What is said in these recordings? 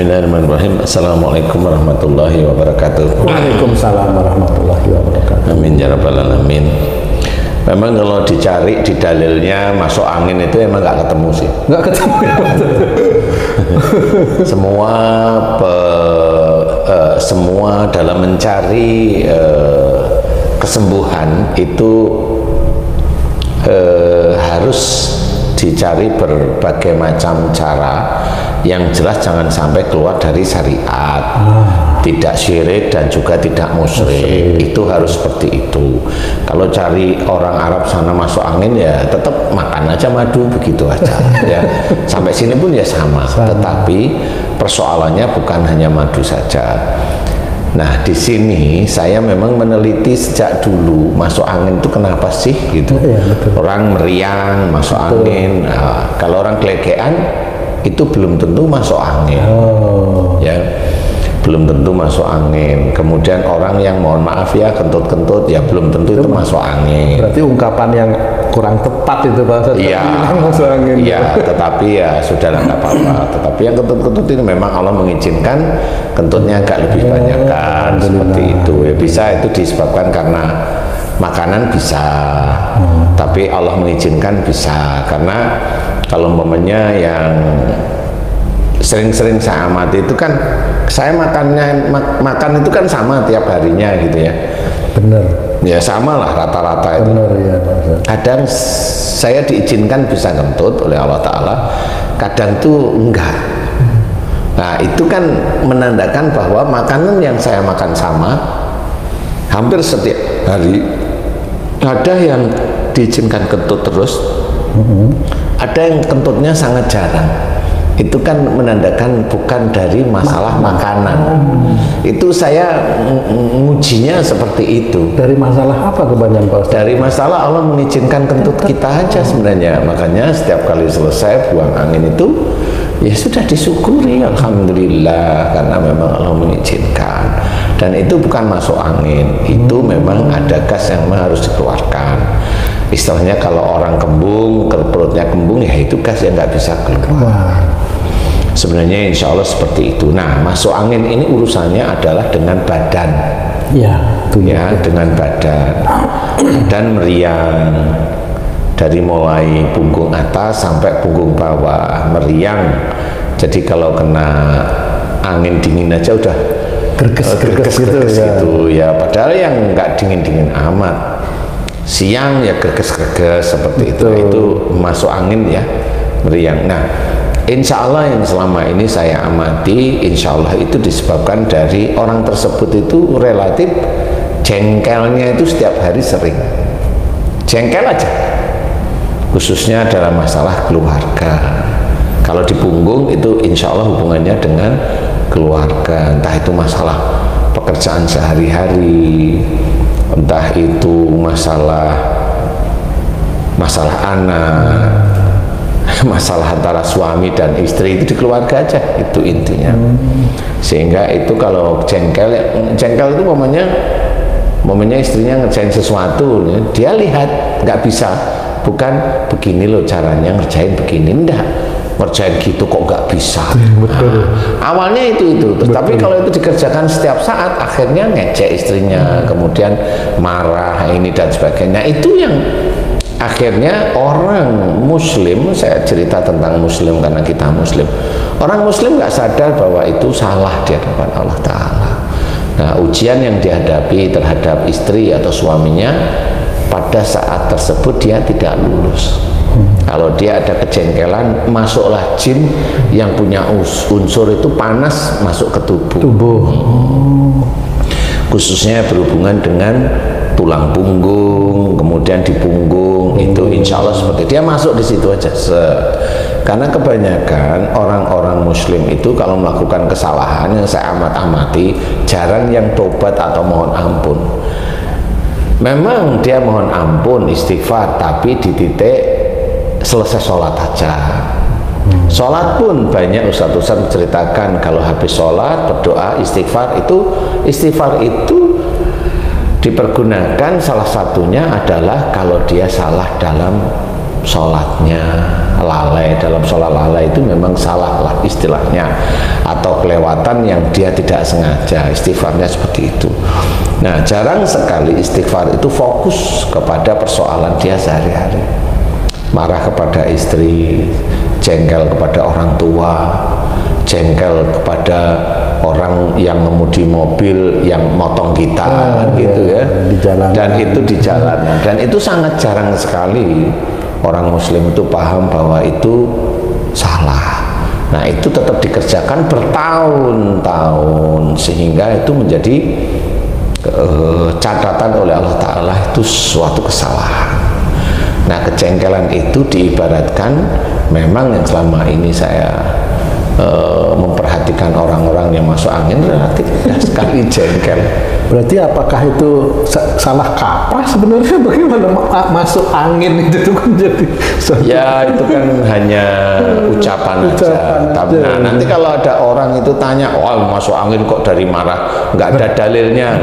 Bismillahirrahmanirrahim. Assalamualaikum warahmatullahi wabarakatuh. Waalaikumsalam warahmatullahi wabarakatuh. Amin ya rabbal alamin. Memang kalau dicari di dalilnya masuk angin itu emang nggak ketemu sih. Nggak ketemu. Semua dalam mencari kesembuhan itu harus dicari berbagai macam cara, yang jelas jangan sampai keluar dari syariat, tidak syirik dan juga tidak musyrik. Itu harus seperti itu. Kalau cari orang Arab sana masuk angin ya tetap makan aja madu begitu aja ya. Sampai sini pun ya sama. Tetapi persoalannya bukan hanya madu saja. Nah, di sini saya memang meneliti sejak dulu masuk angin itu kenapa sih gitu. Orang meriang masuk angin. Nah, kalau orang gelegean itu belum tentu masuk angin. Ya, belum tentu masuk angin. Kemudian orang yang mohon maaf ya kentut-kentut ya belum tentu itu masuk angin. Berarti ungkapan yang kurang tepat itu Pak. Iya, masuk angin. Iya, tetapi ya sudahlah nggak apa-apa. Tetapi yang kentut-kentut ini memang Allah mengizinkan kentutnya agak lebih banyak kan, seperti itu. Ya bisa itu disebabkan karena makanan bisa, tapi Allah mengizinkan bisa karena kalau umpamanya yang sering-sering saya amati itu kan saya makan itu kan sama tiap harinya gitu ya. Bener. Ya sama lah rata-rata itu. Bener ya. Kadang saya diizinkan bisa kentut oleh Allah Ta'ala, kadang tuh enggak. Nah itu kan menandakan bahwa makanan yang saya makan sama hampir setiap hari. Ada yang diizinkan kentut terus, ada yang kentutnya sangat jarang. Itu kan menandakan bukan dari masalah makanan. Itu saya ngujinya seperti itu. Dari masalah apa kebanyakan Pak Ustaz? Dari masalah Allah mengizinkan kentut kita aja sebenarnya. Makanya setiap kali selesai buang angin itu ya sudah disyukuri, alhamdulillah, karena memang Allah mengizinkan. Dan itu bukan masuk angin, itu memang ada gas yang memang harus dikeluarkan. Istilahnya kalau orang kembung, perutnya kembung, ya itu gas yang nggak bisa keluar. Sebenarnya insya Allah seperti itu. Nah, masuk angin ini urusannya adalah dengan badan. Ya, ya, dengan badan. Dan meriang dari mulai punggung atas sampai punggung bawah meriang. Jadi kalau kena angin dingin aja udah gerges gitu ya. Padahal yang nggak dingin-dingin amat. Siang ya gerges-gerges seperti itu. Itu masuk angin ya, meriang. Nah, insya Allah yang selama ini saya amati, insya Allah itu disebabkan dari orang tersebut itu relatif jengkelnya itu setiap hari sering. Jengkel aja. Khususnya dalam masalah keluarga. Kalau di punggung itu insya Allah hubungannya dengan keluarga. Entah itu masalah pekerjaan sehari-hari, entah itu masalah anak, masalah antara suami dan istri, itu di keluarga aja, itu intinya. Sehingga itu kalau jengkel itu momennya istrinya ngerjain sesuatu, dia lihat nggak bisa, bukan begini loh caranya ngerjain begini, enggak, ngerjain gitu kok nggak bisa. Betul. Awalnya itu tapi kalau itu dikerjakan setiap saat, akhirnya ngecek istrinya, kemudian marah ini dan sebagainya. Itu yang akhirnya orang muslim, saya cerita tentang muslim karena kita muslim, orang muslim nggak sadar bahwa itu salah di hadapan Allah Ta'ala. Nah, ujian yang dihadapi terhadap istri atau suaminya pada saat tersebut dia tidak lulus. Kalau dia ada kejengkelan, masuklah jin yang punya unsur itu panas masuk ke tubuh. Khususnya berhubungan dengan tulang punggung, kemudian di punggung, itu insya Allah seperti dia masuk di situ aja. Karena kebanyakan orang-orang muslim itu kalau melakukan kesalahan yang saya amati, jarang yang tobat atau mohon ampun. Memang dia mohon ampun, istighfar, tapi di titik selesai sholat aja. Sholat pun banyak ustaz-ustaz menceritakan kalau habis sholat berdoa istighfar itu dipergunakan, salah satunya adalah kalau dia salah dalam sholatnya lalai, dalam sholat lalai itu memang salah lah istilahnya, atau kelewatan yang dia tidak sengaja, istighfarnya seperti itu. Nah, jarang sekali istighfar itu fokus kepada persoalan dia sehari-hari. Marah kepada istri, jengkel kepada orang tua, jengkel kepada orang yang mengemudi mobil yang motong kita, gitu ya, dan itu di jalanan, dan itu sangat jarang sekali orang muslim itu paham bahwa itu salah. Nah, itu tetap dikerjakan bertahun-tahun sehingga itu menjadi catatan oleh Allah Ta'ala, itu suatu kesalahan. Nah, kejengkelan itu diibaratkan memang yang selama ini saya memperhatikan orang-orang yang masuk angin relatif mudah sekali jengkel. Berarti apakah itu salah kaprah sebenarnya? Bagaimana masuk angin itu kan jadi ya itu kan hanya ucapan aja. Tapi nah, nanti kalau ada orang itu tanya, wah masuk angin kok dari marah, nggak ada dalilnya.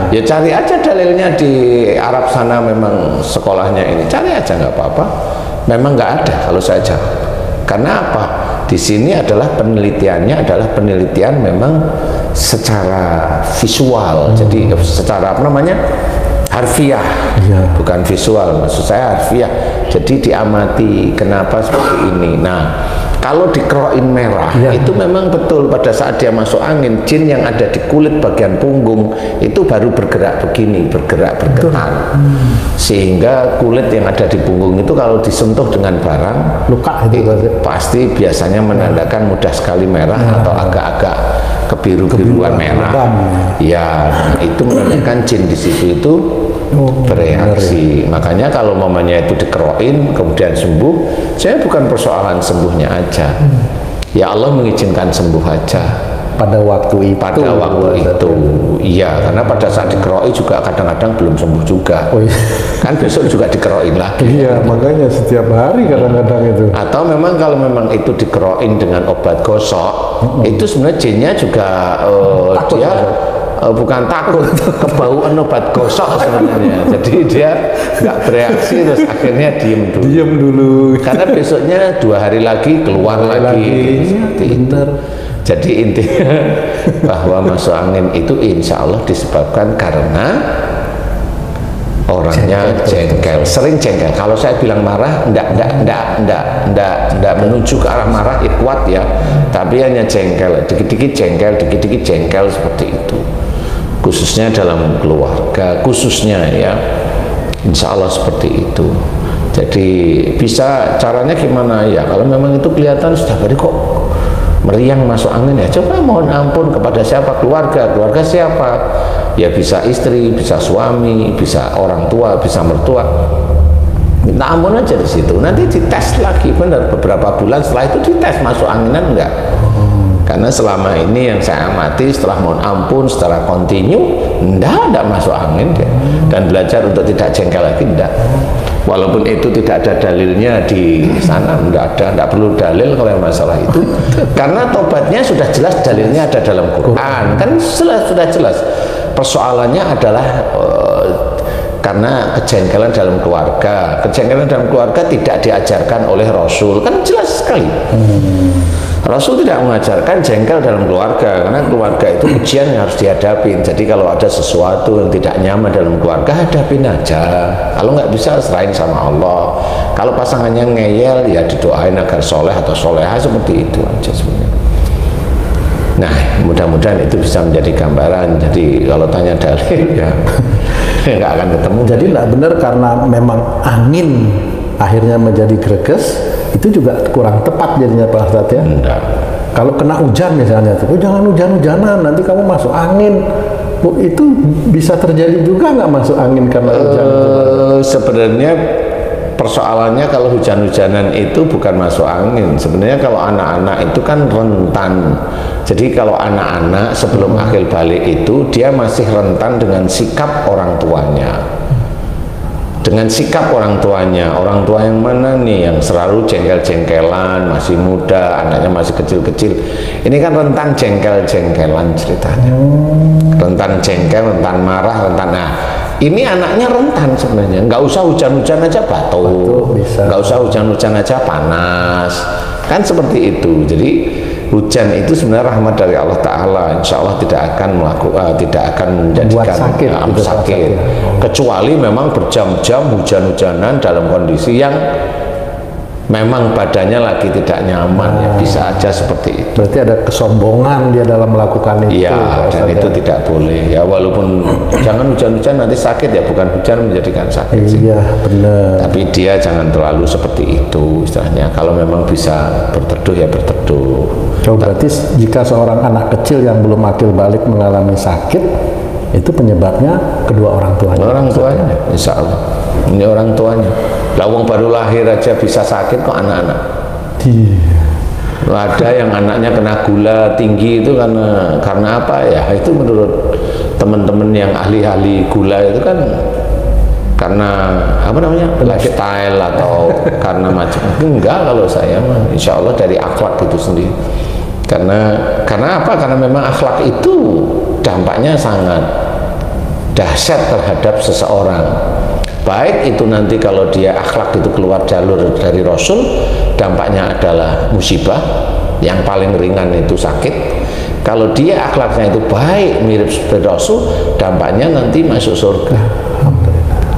Ya cari aja dalilnya di Arab sana, memang sekolahnya ini, cari aja nggak apa-apa. Memang nggak ada kalau saya jawab. Karena apa? Di sini adalah penelitiannya adalah penelitian memang secara visual, jadi secara apa namanya, harfiah, bukan visual, maksud saya harfiah. Jadi diamati kenapa seperti ini. Nah, kalau dikerokin merah itu memang betul pada saat dia masuk angin, jin yang ada di kulit bagian punggung itu baru bergerak begini, bergerak bergetar, sehingga kulit yang ada di punggung itu kalau disentuh dengan barang luka itu pasti biasanya menandakan mudah sekali merah atau agak-agak kebiru-biruan merah. Ya, nah, itu menandakan jin di situ itu bereaksi. Makanya kalau mamanya itu dikerokin kemudian sembuh, saya bukan persoalan sembuhnya aja. Ya Allah mengizinkan sembuh aja pada waktu itu. Pada waktu itu, iya, karena pada saat dikerokin juga kadang-kadang belum sembuh juga. Kan besok juga dikerokin lagi. Iya, makanya setiap hari kadang-kadang itu. Atau memang kalau memang itu dikerokin dengan obat gosok, itu sebenarnya jinnya juga dia bukan takut, kebauan obat gosok sebenarnya. Jadi dia nggak bereaksi, terus akhirnya diem dulu. Karena besoknya 2 hari lagi keluar lagi. Jadi intinya bahwa masuk angin itu insya Allah disebabkan karena orangnya jengkel, sering jengkel. Kalau saya bilang marah, enggak menuju ke arah marah, kuat ya, tapi hanya jengkel, dikit-dikit jengkel seperti itu. Khususnya dalam keluarga, khususnya ya, insya Allah seperti itu. Jadi bisa caranya gimana ya? Kalau memang itu kelihatan sudah tadi kok meriang masuk angin, ya coba mohon ampun kepada siapa, keluarga siapa, ya bisa istri, bisa suami, bisa orang tua, bisa mertua, minta ampun aja di situ. Nanti dites lagi, benar beberapa bulan setelah itu dites masuk anginan enggak. Karena selama ini yang saya amati, setelah mohon ampun secara kontinu enggak masuk angin dia. Dan belajar untuk tidak jengkel lagi enggak. Walaupun itu tidak ada dalilnya di sana, enggak perlu dalil kalau masalah itu. Karena tobatnya sudah jelas, dalilnya ada dalam Quran. Kan sudah jelas. Persoalannya adalah karena kejengkelan dalam keluarga. Kejengkelan dalam keluarga tidak diajarkan oleh Rasul. Kan jelas sekali. Rasul tidak mengajarkan jengkel dalam keluarga, karena keluarga itu ujian yang harus dihadapin. Jadi kalau ada sesuatu yang tidak nyaman dalam keluarga, hadapin aja. Kalau nggak bisa, serahin sama Allah. Kalau pasangannya ngeyel, ya didoain agar soleh atau soleha, seperti itu aja sebenarnya. Nah, mudah-mudahan itu bisa menjadi gambaran. Jadi kalau tanya dalil, ya nggak akan ketemu. Jadi nggak benar karena memang angin akhirnya menjadi greges, itu juga kurang tepat jadinya Pak Ustadz ya? Enggak. Kalau kena hujan misalnya, jangan hujan-hujanan, nanti kamu masuk angin. Itu bisa terjadi juga nggak masuk angin karena hujan? Sebenarnya persoalannya kalau hujan-hujanan itu bukan masuk angin. Sebenarnya kalau anak-anak itu kan rentan. Jadi kalau anak-anak sebelum akil balik itu dia masih rentan dengan sikap orang tuanya. Dengan sikap orang tuanya, orang tua yang mana nih, yang selalu jengkel-jengkelan, masih muda, anaknya masih kecil-kecil, ini kan rentan jengkel-jengkelan ceritanya, rentan jengkel, rentan marah, rentan. Nah, ini anaknya rentan sebenarnya. Nggak usah hujan-hujan aja batuk, nggak usah hujan-hujan aja panas, kan seperti itu. Jadi hujan itu sebenarnya rahmat dari Allah Ta'ala. Insya Allah tidak akan menjadikan sakit. Kecuali memang berjam-jam hujan-hujanan dalam kondisi yang memang badannya lagi tidak nyaman, ya bisa aja seperti itu. Berarti ada kesombongan dia dalam melakukan itu. Iya, dan itu tidak boleh. Ya walaupun jangan hujan-hujan nanti sakit ya, bukan hujan menjadikan sakit sih. Iya, benar. Tapi dia jangan terlalu seperti itu istilahnya. Kalau memang bisa berteduh ya berteduh. Oh, berarti jika seorang anak kecil yang belum akil balik mengalami sakit, itu penyebabnya kedua orang tuanya. Orang tuanya, insya Allah. Ini orang tuanya. Lawang baru lahir aja bisa sakit kok anak-anak. Ada yang anaknya kena gula tinggi itu karena apa ya? Itu menurut teman-teman yang ahli-ahli gula itu kan karena apa namanya lifestyle atau karena macam enggak. Kalau saya mah insya Allah dari akhlak itu sendiri. Karena apa? Karena memang akhlak itu dampaknya sangat dahsyat terhadap seseorang. Baik itu nanti kalau dia akhlak itu keluar jalur dari Rasul, dampaknya adalah musibah, yang paling ringan itu sakit. Kalau dia akhlaknya itu baik mirip seperti Rasul, dampaknya nanti masuk surga.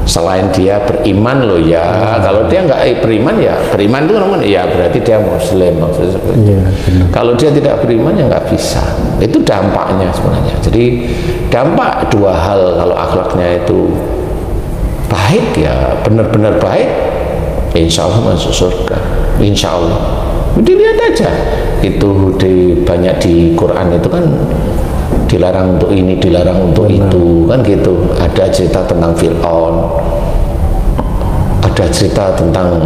Selain dia beriman loh ya, kalau dia nggak beriman ya, beriman itu namanya ya berarti dia Muslim maksudnya seperti itu. Kalau dia tidak beriman ya nggak bisa. Itu dampaknya sebenarnya. Jadi dampak dua hal kalau akhlaknya itu baik ya, benar-benar baik, insya Allah masuk surga, insya Allah. Dilihat aja itu banyak di Quran itu kan dilarang untuk ini, dilarang untuk itu, kan gitu. Ada cerita tentang Fir'aun, ada cerita tentang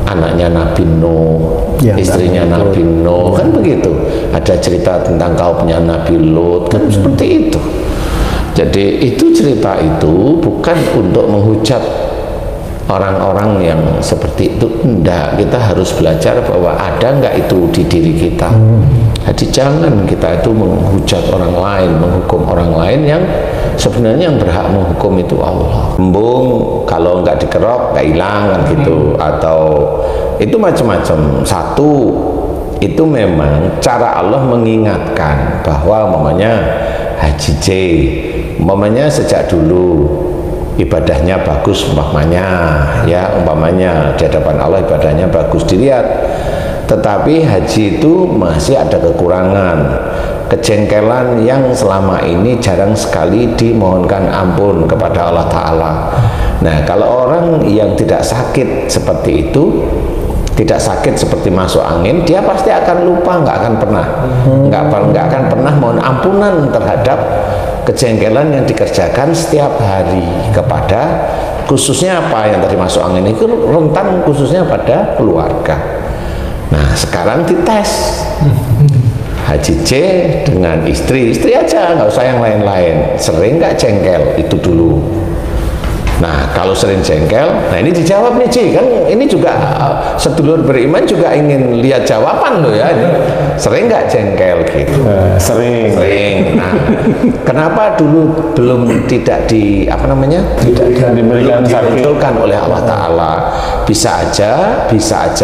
anaknya Nabi Nuh, istrinya Nabi Nuh, kan begitu. Ada cerita tentang kaumnya Nabi Lut, kan seperti itu. Jadi itu cerita itu bukan untuk menghujat orang-orang yang seperti itu, enggak. Kita harus belajar bahwa ada enggak itu di diri kita. Jadi jangan kita itu menghujat orang lain, menghukum orang lain yang sebenarnya yang berhak menghukum itu Allah. Embung kalau enggak dikerok enggak hilang kan gitu, atau itu macam-macam. Satu itu memang cara Allah mengingatkan bahwa umpamanya Haji C, umpamanya sejak dulu ibadahnya bagus, umpamanya ya, umpamanya di hadapan Allah ibadahnya bagus dilihat, tetapi haji itu masih ada kekurangan, kejengkelan yang selama ini jarang sekali dimohonkan ampun kepada Allah Ta'ala. Nah, kalau orang yang tidak sakit seperti itu, tidak sakit seperti masuk angin, dia pasti akan lupa, nggak akan pernah nggak akan pernah mohon ampunan terhadap kejengkelan yang dikerjakan setiap hari kepada, khususnya apa yang tadi masuk angin itu rentan khususnya pada keluarga. Nah sekarang dites Haji C dengan istri aja, nggak usah yang lain-lain, sering nggak jengkel itu dulu. Nah kalau sering jengkel, nah ini dijawab nih Ci, kan ini juga sedulur beriman juga ingin lihat jawaban loh ya, ini sering nggak jengkel gitu? Sering. Nah kenapa dulu belum tidak dimunculkan oleh Allah Ta'ala? Bisa aja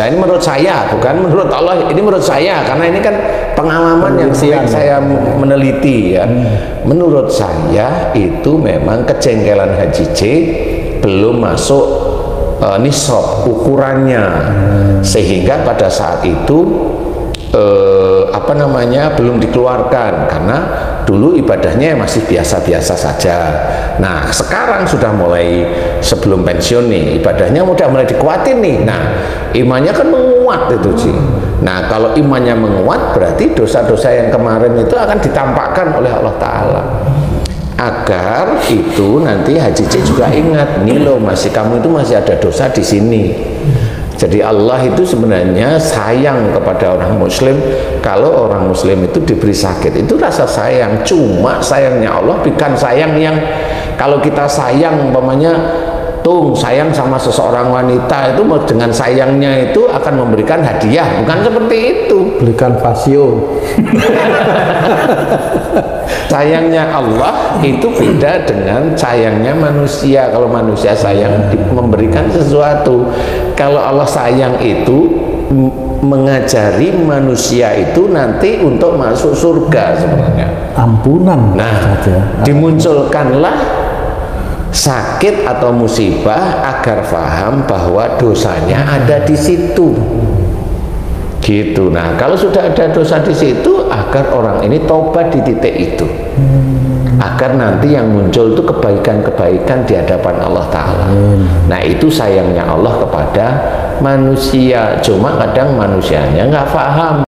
ini menurut saya, bukan menurut Allah, ini menurut saya, karena ini kan pengalaman yang saya meneliti ya. Menurut saya itu memang kejengkelan Haji C belum masuk nisab ukurannya, sehingga pada saat itu belum dikeluarkan, karena dulu ibadahnya masih biasa-biasa saja. Nah sekarang sudah mulai sebelum pensiun nih, ibadahnya udah mulai dikuatin nih. Nah imannya kan menguat itu sih. Nah kalau imannya menguat, berarti dosa-dosa yang kemarin itu akan ditampakkan oleh Allah Ta'ala, agar itu nanti Haji C juga ingat, nih loh kamu itu masih ada dosa di sini. Jadi Allah itu sebenarnya sayang kepada orang muslim. Kalau orang muslim itu diberi sakit, itu rasa sayang. Cuma sayangnya Allah bukan sayang yang kalau kita sayang umpamanya sayang sama seseorang wanita itu dengan sayangnya itu akan memberikan hadiah, bukan seperti itu. Belikan pasio. Sayangnya Allah itu beda dengan sayangnya manusia. Kalau manusia sayang memberikan sesuatu, kalau Allah sayang itu mengajari manusia itu nanti untuk masuk surga sebenarnya. Ampunan. Nah, dimunculkanlah sakit atau musibah agar paham bahwa dosanya ada di situ. Gitu. Nah, kalau sudah ada dosa di situ, agar orang ini tobat di titik itu. Agar nanti yang muncul itu kebaikan-kebaikan di hadapan Allah Ta'ala. Nah, itu sayangnya Allah kepada manusia. Cuma kadang manusianya nggak paham.